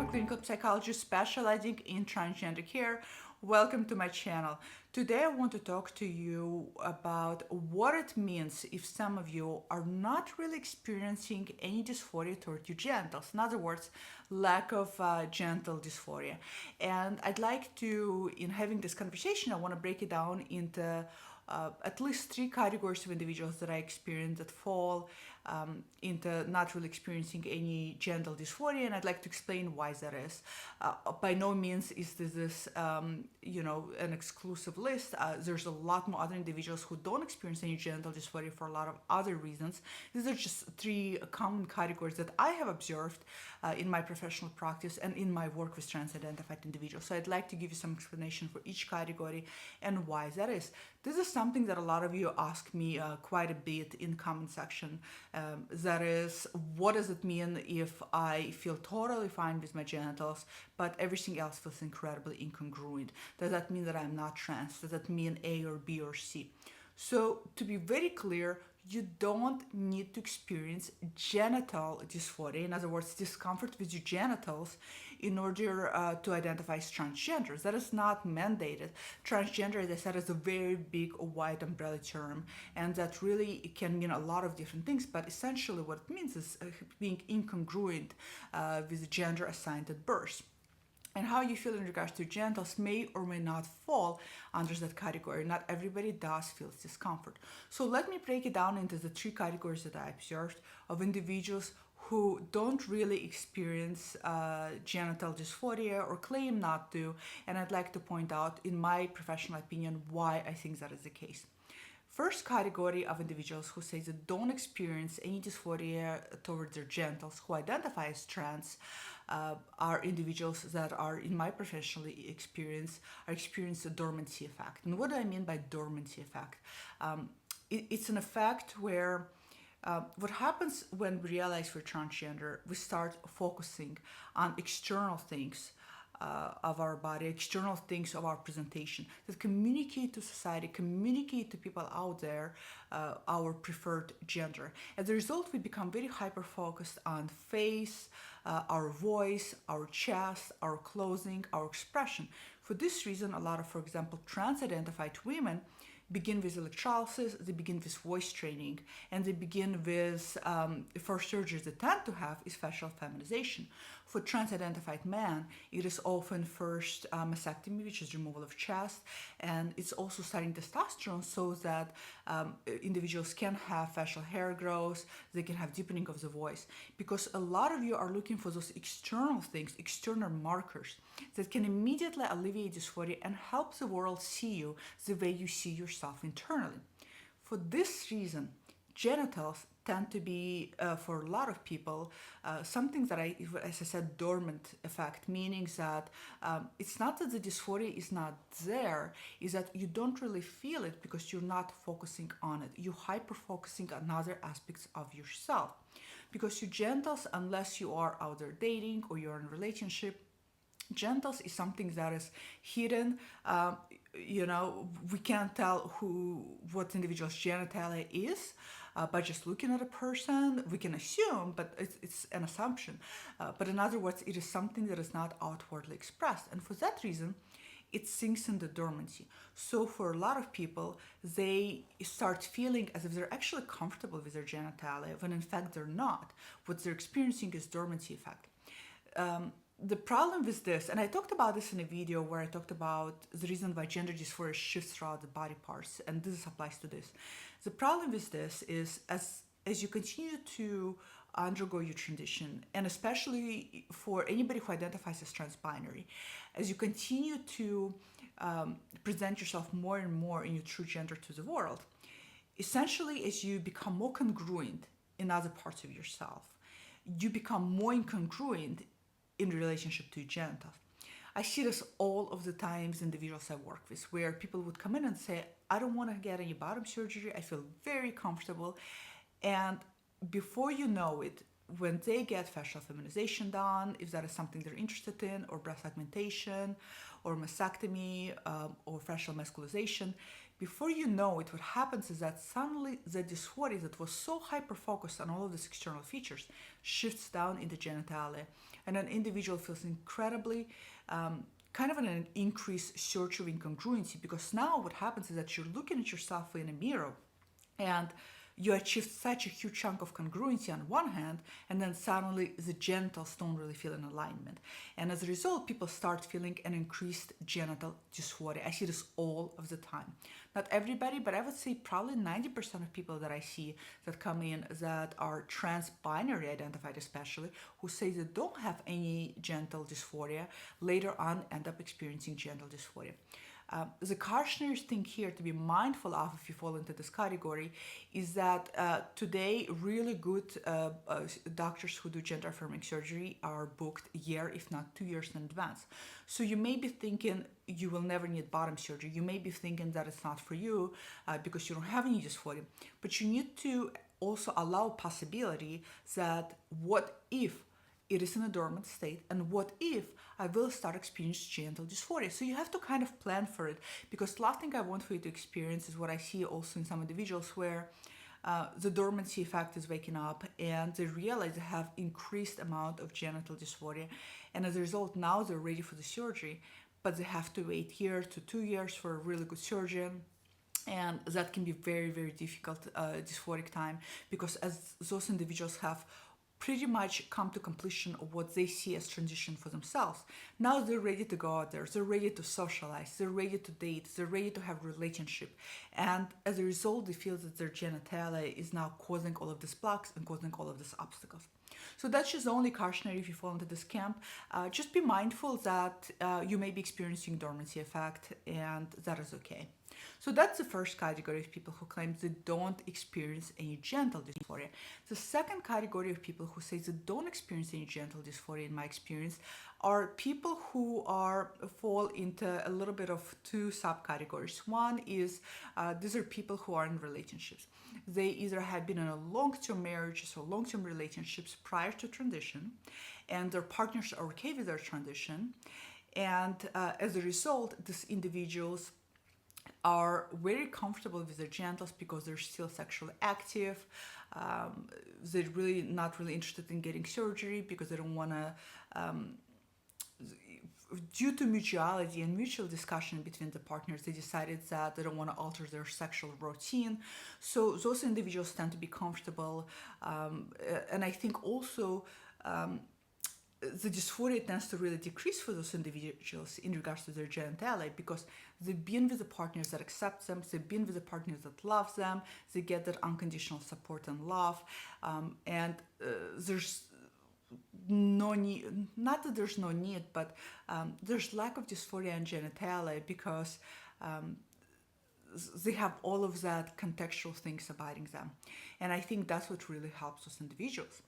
I'm a clinical psychologist specializing in transgender care. Welcome to my channel. Today I want to talk to you about what it means if some of you are not really experiencing any dysphoria toward your genitals. In other words, lack of genital dysphoria. And I'd like to, in having this conversation, I want to break it down into at least three categories of individuals that I experience that fall into not really experiencing any genital dysphoria, and I'd like to explain why that is. By no means is this an exclusive list. There's a lot more other individuals who don't experience any genital dysphoria for a lot of other reasons. These are just three common categories that I have observed in my professional practice and in my work with trans-identified individuals. So I'd like to give you some explanation for each category and why that is. This is something that a lot of you ask me quite a bit in comment section. That is, what does it mean if I feel totally fine with my genitals, but everything else feels incredibly incongruent? Does that mean that I'm not trans? Does that mean A or B or C? So to be very clear, you don't need to experience genital dysphoria, in other words, discomfort with your genitals, in order to identify as transgender. That is not mandated. Transgender, as I said, is a very big, wide umbrella term, and that really can mean a lot of different things, but essentially what it means is being incongruent with the gender assigned at birth. And how you feel in regards to genitals may or may not fall under that category. Not everybody does feel discomfort. So let me break it down into the three categories that I observed of individuals who don't really experience genital dysphoria or claim not to. And I'd like to point out, in my professional opinion, why I think that is the case. First category of individuals who say they don't experience any dysphoria towards their genitals, who identify as trans, are individuals that are, in my professional experience, experience a dormancy effect. And what do I mean by dormancy effect? It's an effect where what happens when we realize we're transgender, we start focusing on external things of our body, external things of our presentation that communicate to society, communicate to people out there our preferred gender. As a result, we become very hyper-focused on face, our voice, our chest, our clothing, our expression. For this reason, a lot of, for example, trans-identified women begin with electrolysis, they begin with voice training, and they begin with, first surgeries they tend to have is facial feminization. For trans-identified men, it is often first mastectomy, which is removal of chest, and it's also starting testosterone so that individuals can have facial hair growth, they can have deepening of the voice. Because a lot of you are looking for those external things, external markers that can immediately alleviate dysphoria and help the world see you the way you see yourself internally. For this reason, genitals tend to be, for a lot of people, something that as I said, dormant effect, meaning that it's not that the dysphoria is not there, is that you don't really feel it because you're not focusing on it. You're hyper-focusing on other aspects of yourself. Because your genitals, unless you are out there dating or you're in a relationship, genitals is something that is hidden. We can't tell what individual's genitalia is by just looking at a person. We can assume, but it's an assumption. But in other words, it is something that is not outwardly expressed. And for that reason, it sinks into dormancy. So for a lot of people, they start feeling as if they're actually comfortable with their genitalia, when in fact they're not. What they're experiencing is dormancy effect. The problem with this, and I talked about this in a video where I talked about the reason why gender dysphoria shifts throughout the body parts, and this applies to this. The problem with this is as you continue to undergo your transition, and especially for anybody who identifies as trans-binary, as you continue to present yourself more and more in your true gender to the world, essentially as you become more congruent in other parts of yourself, you become more incongruent in relationship to genitals. I see this all of the times individuals I work with, where people would come in and say, I don't want to get any bottom surgery, I feel very comfortable. And before you know it, when they get facial feminization done, if that is something they're interested in, or breast augmentation, or mastectomy, or facial masculization, Before you know it, what happens is that suddenly the dysphoria that was so hyper focused on all of these external features shifts down in the genitalia, and an individual feels incredibly kind of an increased search of incongruency, because now what happens is that you're looking at yourself in a mirror and you achieve such a huge chunk of congruency on one hand, and then suddenly the genitals don't really feel in alignment. And as a result, people start feeling an increased genital dysphoria. I see this all of the time. Not everybody, but I would say probably 90% of people that I see that come in that are trans-binary identified, especially, who say they don't have any genital dysphoria, later on end up experiencing genital dysphoria. The cautionary thing here to be mindful of if you fall into this category is that today really good doctors who do gender affirming surgery are booked a year, if not 2 years in advance. So you may be thinking you will never need bottom surgery. You may be thinking that it's not for you because you don't have any dysphoria. But you need to also allow possibility that what if it is in a dormant state, and what if I will start experiencing genital dysphoria? So you have to kind of plan for it, because the last thing I want for you to experience is what I see also in some individuals where the dormancy effect is waking up and they realize they have increased amount of genital dysphoria, and as a result now they're ready for the surgery, but they have to wait year to 2 years for a really good surgeon. And that can be very, very difficult dysphoric time, because as those individuals have pretty much come to completion of what they see as transition for themselves. Now they're ready to go out there, they're ready to socialize, they're ready to date, they're ready to have relationship. And as a result, they feel that their genitalia is now causing all of these blocks and causing all of these obstacles. So that's just the only cautionary if you fall into this camp. Just be mindful that you may be experiencing dormancy effect, and that is okay. So that's the first category of people who claim they don't experience any genital dysphoria. The second category of people who say they don't experience any genital dysphoria, in my experience, are people who fall into a little bit of two subcategories. One is these are people who are in relationships. They either had been in a long-term marriages or long-term relationships prior to transition, and their partners are okay with their transition. And as a result, these individuals are very comfortable with their genitals because they're still sexually active. They're really not really interested in getting surgery because they don't want to, due to mutuality and mutual discussion between the partners, they decided that they don't want to alter their sexual routine. So those individuals tend to be comfortable. And I think also the dysphoria tends to really decrease for those individuals in regards to their genitalia, because they've been with the partners that accept them, they've been with the partners that love them, they get that unconditional support and love, and there's no need, not that there's no need, but there's lack of dysphoria in genitalia because they have all of that contextual things abiding them. And I think that's what really helps those individuals.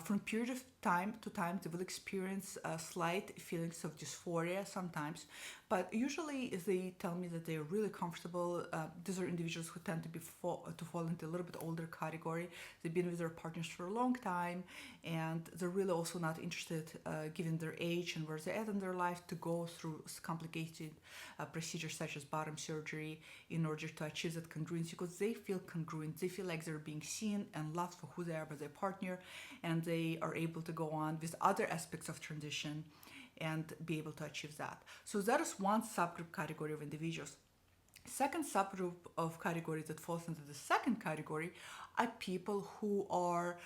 From period of time to time, they will experience slight feelings of dysphoria sometimes, but usually they tell me that they're really comfortable. These are individuals who tend to fall into a little bit older category. They've been with their partners for a long time, and they're really also not interested, given their age and where they're at in their life, to go through complicated procedures such as bottom surgery in order to achieve that congruency, because they feel congruent. They feel like they're being seen and loved for who they are by their partner, and they are able to go on with other aspects of transition and be able to achieve that. So that is one subgroup category of individuals. Second subgroup of categories that falls into the second category are people who are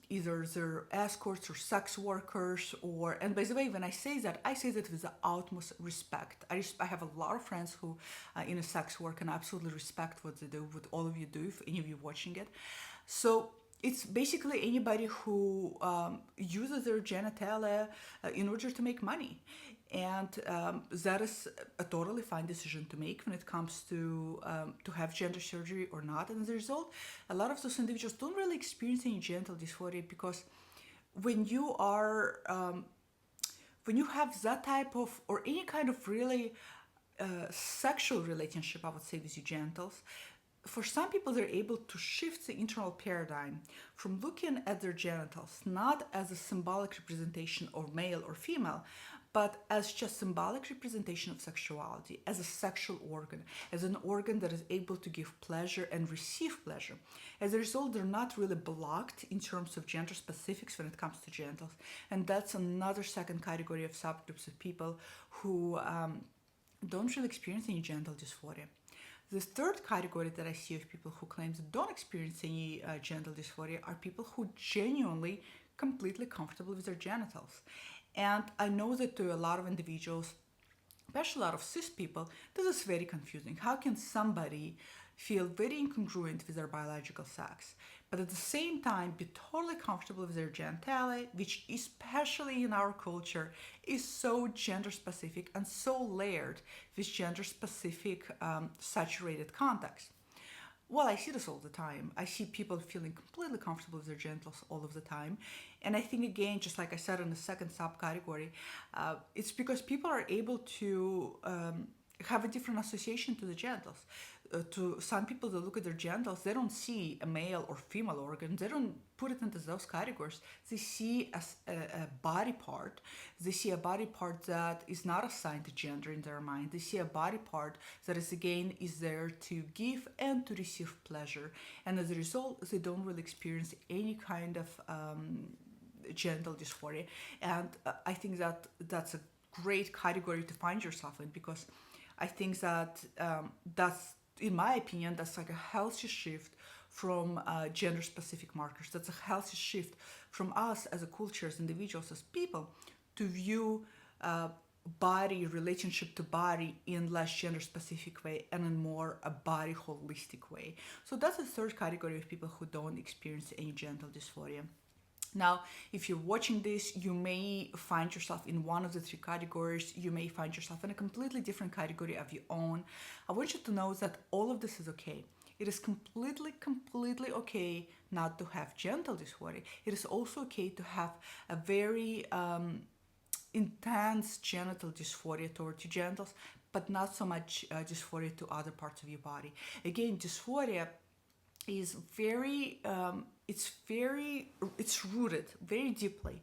either they're escorts or sex workers, or, and by the way, when I say that with the utmost respect. I have a lot of friends who in a sex work, and I absolutely respect what they do, what all of you do, if any of you watching it. So it's basically anybody who uses their genitalia in order to make money. And that is a totally fine decision to make when it comes to have gender surgery or not. And as a result, a lot of those individuals don't really experience any genital dysphoria, because when you are when you have that type of, or any kind of really sexual relationship, I would say, with your genitals, for some people, they're able to shift the internal paradigm from looking at their genitals not as a symbolic representation of male or female, but as just symbolic representation of sexuality, as a sexual organ, as an organ that is able to give pleasure and receive pleasure. As a result, they're not really blocked in terms of gender specifics when it comes to genitals. And that's another second category of subgroups of people who don't really experience any genital dysphoria. The third category that I see of people who claim they don't experience any genital dysphoria are people who genuinely completely comfortable with their genitals. And I know that to a lot of individuals, especially a lot of cis people, this is very confusing. How can somebody feel very incongruent with their biological sex, but at the same time be totally comfortable with their genitalia, which especially in our culture is so gender specific and so layered with gender specific saturated context? Well, I see this all the time. I see people feeling completely comfortable with their genitals all of the time. And I think, again, just like I said in the second subcategory, it's because people are able to have a different association to the genitals. To some people that look at their genitals, they don't see a male or female organ. They don't put it into those categories. They see a body part. They see a body part that is not assigned to gender in their mind. They see a body part that is, again, is there to give and to receive pleasure. And as a result, they don't really experience any kind of genital dysphoria. And I think that that's a great category to find yourself in, because I think that that's, in my opinion, that's like a healthy shift from gender-specific markers. That's a healthy shift from us as a culture, as individuals, as people, to view body, relationship to body in less gender-specific way and in more a body holistic way. So that's the third category of people who don't experience any genital dysphoria. Now, if you're watching this, you may find yourself in one of the three categories. You may find yourself in a completely different category of your own. I want you to know that all of this is okay. It is completely okay not to have genital dysphoria. It is also okay to have a very intense genital dysphoria towards your genitals, but not so much dysphoria to other parts of your body. Again, dysphoria is it's rooted very deeply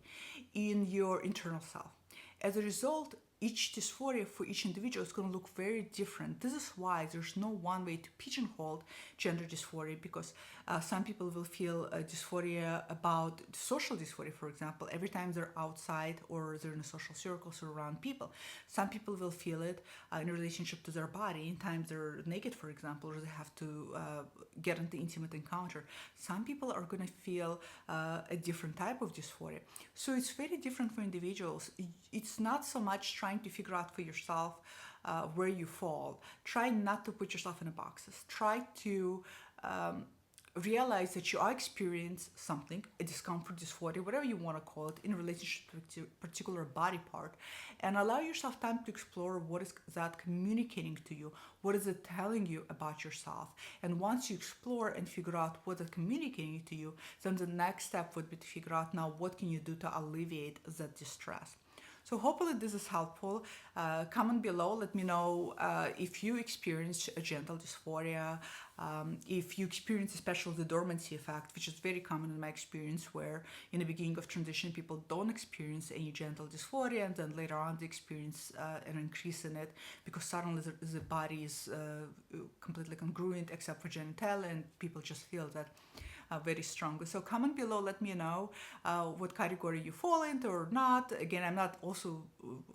in your internal self. As a result, each dysphoria for each individual is going to look very different. This is why there's no one way to pigeonhole gender dysphoria, because some people will feel dysphoria about social dysphoria, for example, every time they're outside or they're in a social circles or around people. Some people will feel it in relationship to their body, in times they're naked, for example, or they have to get into intimate encounter. Some people are going to feel a different type of dysphoria. So it's very different for individuals. It's not so much trying to figure out for yourself where you fall. Try not to put yourself in boxes. Try to realize that you are experiencing something, a discomfort, dysphoria, whatever you want to call it, in relationship to a particular body part, and allow yourself time to explore what is that communicating to you, what is it telling you about yourself. And once you explore and figure out what is communicating to you, then the next step would be to figure out now what can you do to alleviate that distress. So hopefully this is helpful. Comment below, let me know if you experience a genital dysphoria, if you experience especially the dormancy effect, which is very common in my experience, where in the beginning of transition people don't experience any genital dysphoria, and then later on they experience an increase in it because suddenly the body is completely congruent except for genitalia, and people just feel that very strongly. So comment below, let me know what category you fall into or not. Again, I'm not also,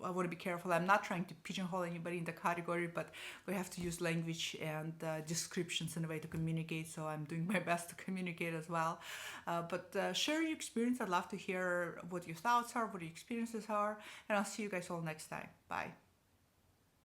I want to be careful, I'm not trying to pigeonhole anybody in the category, but we have to use language and descriptions in a way to communicate, so I'm doing my best to communicate as well. But share your experience. I'd love to hear what your thoughts are, what your experiences are, and I'll see you guys all next time. Bye.